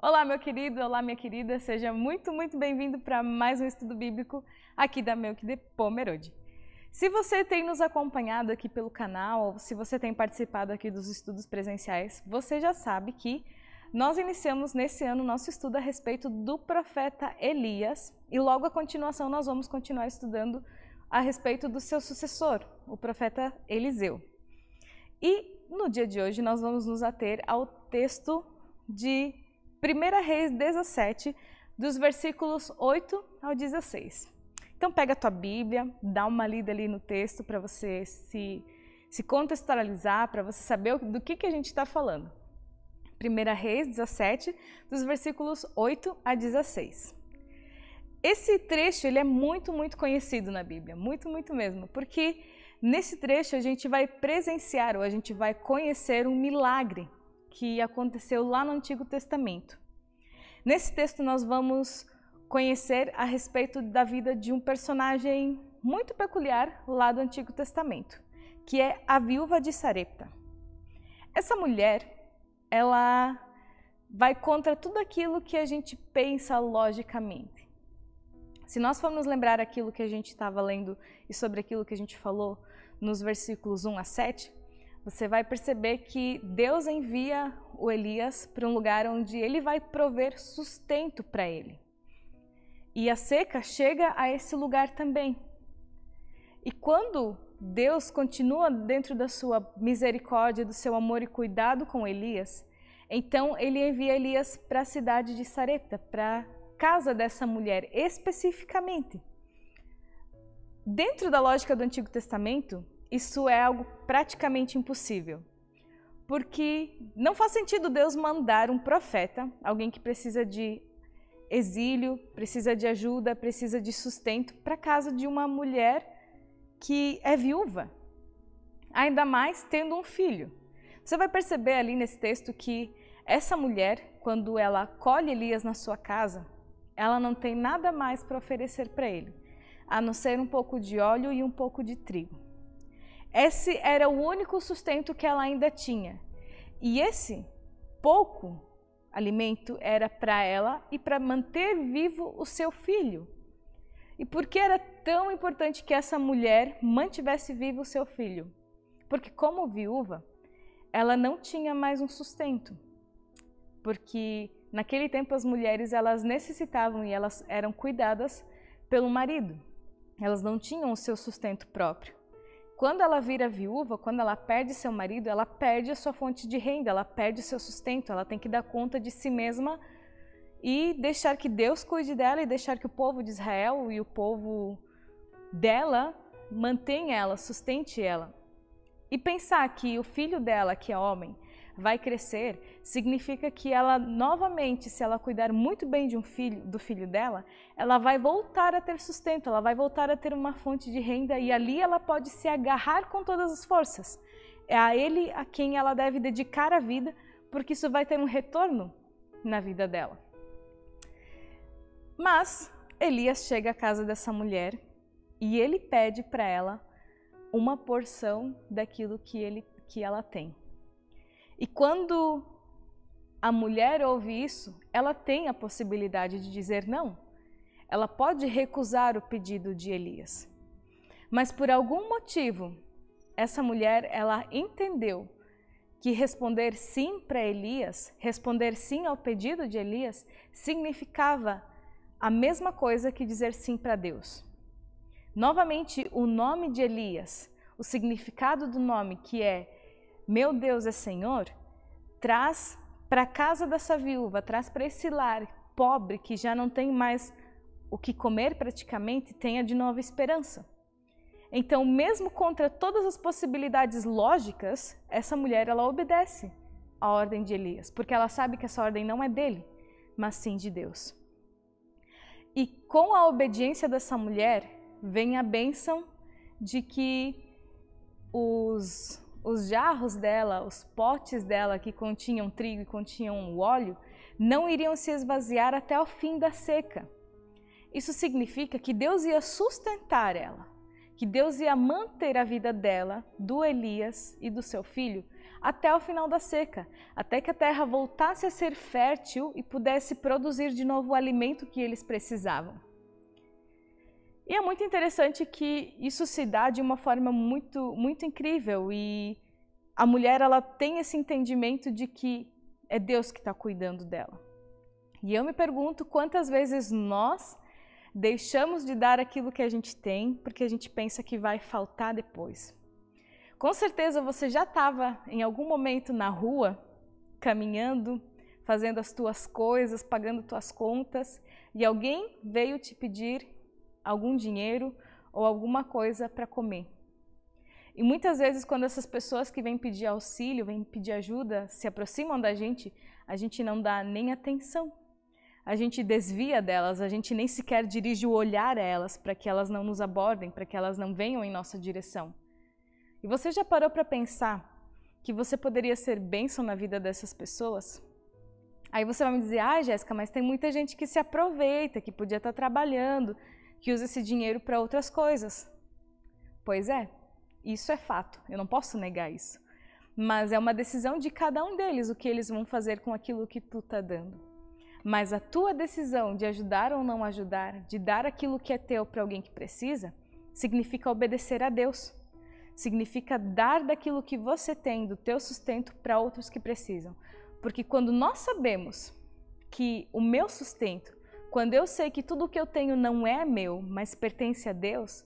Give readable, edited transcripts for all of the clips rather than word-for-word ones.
Olá, meu querido, olá, minha querida, seja muito bem-vindo para mais um estudo bíblico aqui da Melk de Pomerode. Se você tem nos acompanhado aqui pelo canal, ou se você tem participado aqui dos estudos presenciais, você já sabe que nós iniciamos nesse ano nosso estudo a respeito do profeta Elias e logo a continuação nós vamos continuar estudando a respeito do seu sucessor, o profeta Eliseu. E no dia de hoje nós vamos nos ater ao texto de 1 Reis 17, dos versículos 8 ao 16. Então pega a tua Bíblia, dá uma lida ali no texto para você se contextualizar, para você saber do que a gente está falando. 1 Reis 17, dos versículos 8 a 16. Esse trecho ele é muito conhecido na Bíblia, muito mesmo, porque nesse trecho a gente vai presenciar ou a gente vai conhecer um milagre que aconteceu lá no Antigo Testamento. Nesse texto nós vamos conhecer a respeito da vida de um personagem muito peculiar lá do Antigo Testamento, que é a viúva de Sarepta. Essa mulher, ela vai contra tudo aquilo que a gente pensa logicamente. Se nós formos lembrar aquilo que a gente estava lendo e sobre aquilo que a gente falou nos versículos 1 a 7, você vai perceber que Deus envia o Elias para um lugar onde ele vai prover sustento para ele. E a seca chega a esse lugar também. E quando Deus continua dentro da sua misericórdia, do seu amor e cuidado com Elias, então ele envia Elias para a cidade de Sarepta, para a casa dessa mulher especificamente. Dentro da lógica do Antigo Testamento, isso é algo praticamente impossível, porque não faz sentido Deus mandar um profeta, alguém que precisa de exílio, precisa de ajuda, precisa de sustento, para a casa de uma mulher que é viúva, ainda mais tendo um filho. Você vai perceber ali nesse texto que essa mulher, quando ela acolhe Elias na sua casa, ela não tem nada mais para oferecer para ele, a não ser um pouco de óleo e um pouco de trigo. Esse era o único sustento que ela ainda tinha. E esse pouco alimento era para ela e para manter vivo o seu filho. E por que era tão importante que essa mulher mantivesse vivo o seu filho? Porque como viúva, ela não tinha mais um sustento. Porque naquele tempo as mulheres elas necessitavam e elas eram cuidadas pelo marido. Elas não tinham o seu sustento próprio. Quando ela vira viúva, quando ela perde seu marido, ela perde a sua fonte de renda, ela perde o seu sustento, ela tem que dar conta de si mesma e deixar que Deus cuide dela e deixar que o povo de Israel e o povo dela mantenha ela, sustente ela. E pensar que o filho dela, que é homem, vai crescer, significa que ela novamente, se ela cuidar muito bem de do filho dela, ela vai voltar a ter sustento, ela vai voltar a ter uma fonte de renda e ali ela pode se agarrar com todas as forças. É a ele a quem ela deve dedicar a vida, porque isso vai ter um retorno na vida dela. Mas Elias chega à casa dessa mulher e ele pede para ela uma porção daquilo que ela tem. E quando a mulher ouve isso, ela tem a possibilidade de dizer não. Ela pode recusar o pedido de Elias. Mas por algum motivo, essa mulher, ela entendeu que responder sim para Elias, responder sim ao pedido de Elias, significava a mesma coisa que dizer sim para Deus. Novamente, o nome de Elias, o significado do nome, que é meu Deus é Senhor, traz para a casa dessa viúva, traz para esse lar pobre que já não tem mais o que comer praticamente, tenha de novo esperança. Então, mesmo contra todas as possibilidades lógicas, essa mulher ela obedece à ordem de Elias, porque ela sabe que essa ordem não é dele, mas sim de Deus. E com a obediência dessa mulher, vem a bênção de que os jarros dela, os potes dela que continham trigo e continham o óleo, não iriam se esvaziar até o fim da seca. Isso significa que Deus ia sustentar ela, que Deus ia manter a vida dela, do Elias e do seu filho, até o final da seca, até que a terra voltasse a ser fértil e pudesse produzir de novo o alimento que eles precisavam. E é muito interessante que isso se dá de uma forma muito incrível, e a mulher ela tem esse entendimento de que é Deus que está cuidando dela. E eu me pergunto quantas vezes nós deixamos de dar aquilo que a gente tem porque a gente pensa que vai faltar depois. Com certeza você já estava em algum momento na rua, caminhando, fazendo as tuas coisas, pagando tuas contas, e alguém veio te pedir algum dinheiro ou alguma coisa para comer. E muitas vezes quando essas pessoas que vêm pedir auxílio, vêm pedir ajuda, se aproximam da gente, a gente não dá nem atenção. A gente desvia delas, a gente nem sequer dirige o olhar a elas para que elas não nos abordem, para que elas não venham em nossa direção. E você já parou para pensar que você poderia ser bênção na vida dessas pessoas? Aí você vai me dizer, Jéssica, mas tem muita gente que se aproveita, que podia estar trabalhando, que usa esse dinheiro para outras coisas. Pois é, isso é fato, eu não posso negar isso. Mas é uma decisão de cada um deles o que eles vão fazer com aquilo que tu está dando. Mas a tua decisão de ajudar ou não ajudar, de dar aquilo que é teu para alguém que precisa, significa obedecer a Deus. Significa dar daquilo que você tem, do teu sustento, para outros que precisam. Porque quando nós sabemos que o meu sustento, quando eu sei que tudo o que eu tenho não é meu, mas pertence a Deus,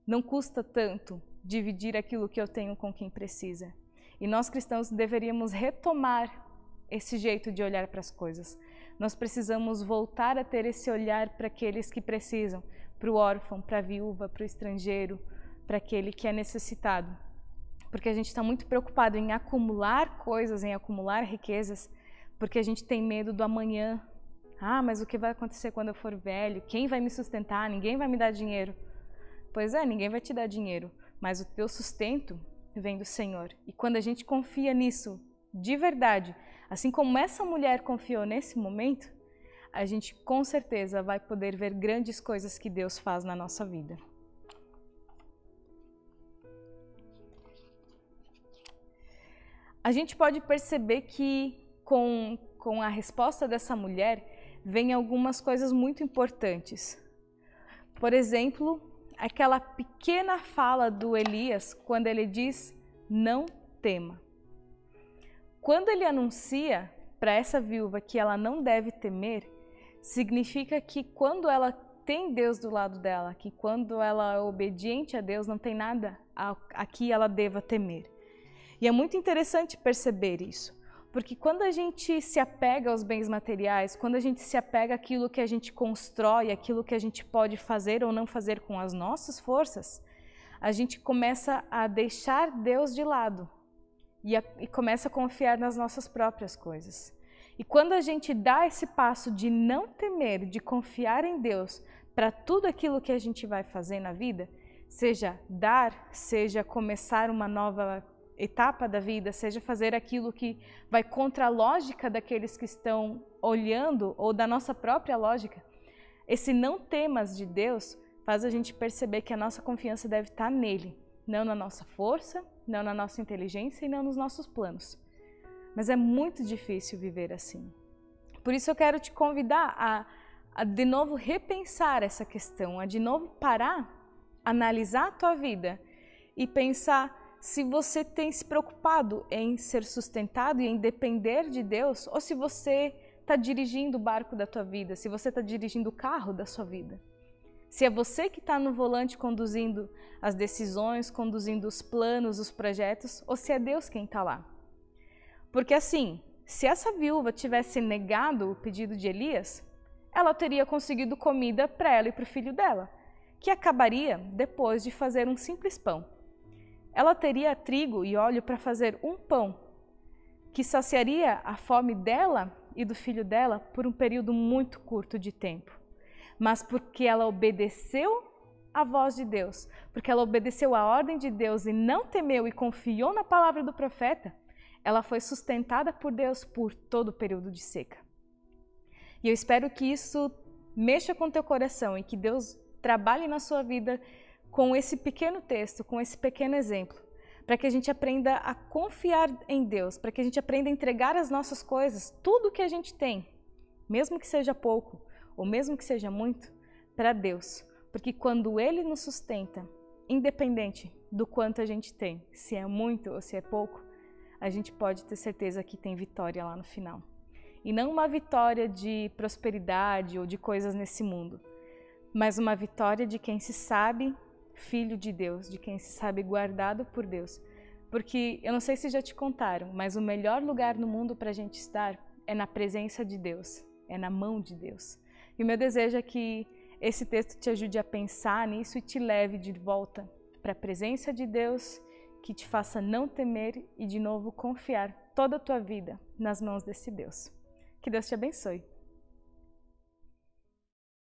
não custa tanto dividir aquilo que eu tenho com quem precisa. E nós cristãos deveríamos retomar esse jeito de olhar para as coisas. Nós precisamos voltar a ter esse olhar para aqueles que precisam, para o órfão, para a viúva, para o estrangeiro, para aquele que é necessitado. Porque a gente está muito preocupado em acumular coisas, em acumular riquezas, porque a gente tem medo do amanhã. Mas o que vai acontecer quando eu for velho? Quem vai me sustentar? Ninguém vai me dar dinheiro. Pois é, ninguém vai te dar dinheiro, mas o teu sustento vem do Senhor. E quando a gente confia nisso de verdade, assim como essa mulher confiou nesse momento, a gente com certeza vai poder ver grandes coisas que Deus faz na nossa vida. A gente pode perceber que com a resposta dessa mulher vem algumas coisas muito importantes. Por exemplo, aquela pequena fala do Elias quando ele diz, não tema. Quando ele anuncia para essa viúva que ela não deve temer, significa que quando ela tem Deus do lado dela, que quando ela é obediente a Deus, não tem nada a que ela deva temer. E é muito interessante perceber isso, porque quando a gente se apega aos bens materiais, quando a gente se apega àquilo que a gente constrói, àquilo que a gente pode fazer ou não fazer com as nossas forças, a gente começa a deixar Deus de lado e começa a confiar nas nossas próprias coisas. E quando a gente dá esse passo de não temer, de confiar em Deus para tudo aquilo que a gente vai fazer na vida, seja dar, seja começar uma nova etapa da vida, seja fazer aquilo que vai contra a lógica daqueles que estão olhando ou da nossa própria lógica, esse não temas de Deus faz a gente perceber que a nossa confiança deve estar nele, não na nossa força, não na nossa inteligência e não nos nossos planos. Mas é muito difícil viver assim. Por isso eu quero te convidar a de novo repensar essa questão, a de novo parar, analisar a tua vida e pensar se você tem se preocupado em ser sustentado e em depender de Deus, ou se você está dirigindo o barco da tua vida, se você está dirigindo o carro da sua vida. Se é você que está no volante conduzindo as decisões, conduzindo os planos, os projetos, ou se é Deus quem está lá. Porque assim, se essa viúva tivesse negado o pedido de Elias, ela teria conseguido comida para ela e para o filho dela, que acabaria depois de fazer um simples pão. Ela teria trigo e óleo para fazer um pão, que saciaria a fome dela e do filho dela por um período muito curto de tempo. Mas porque ela obedeceu à voz de Deus, porque ela obedeceu à ordem de Deus e não temeu e confiou na palavra do profeta, ela foi sustentada por Deus por todo o período de seca. E eu espero que isso mexa com teu coração e que Deus trabalhe na sua vida com esse pequeno texto, com esse pequeno exemplo, para que a gente aprenda a confiar em Deus, para que a gente aprenda a entregar as nossas coisas, tudo que a gente tem, mesmo que seja pouco ou mesmo que seja muito, para Deus. Porque quando Ele nos sustenta, independente do quanto a gente tem, se é muito ou se é pouco, a gente pode ter certeza que tem vitória lá no final. E não uma vitória de prosperidade ou de coisas nesse mundo, mas uma vitória de quem se sabe filho de Deus, de quem se sabe guardado por Deus. Porque eu não sei se já te contaram, mas o melhor lugar no mundo para a gente estar é na presença de Deus, é na mão de Deus. E o meu desejo é que esse texto te ajude a pensar nisso e te leve de volta para a presença de Deus, que te faça não temer e de novo confiar toda a tua vida nas mãos desse Deus. Que Deus te abençoe.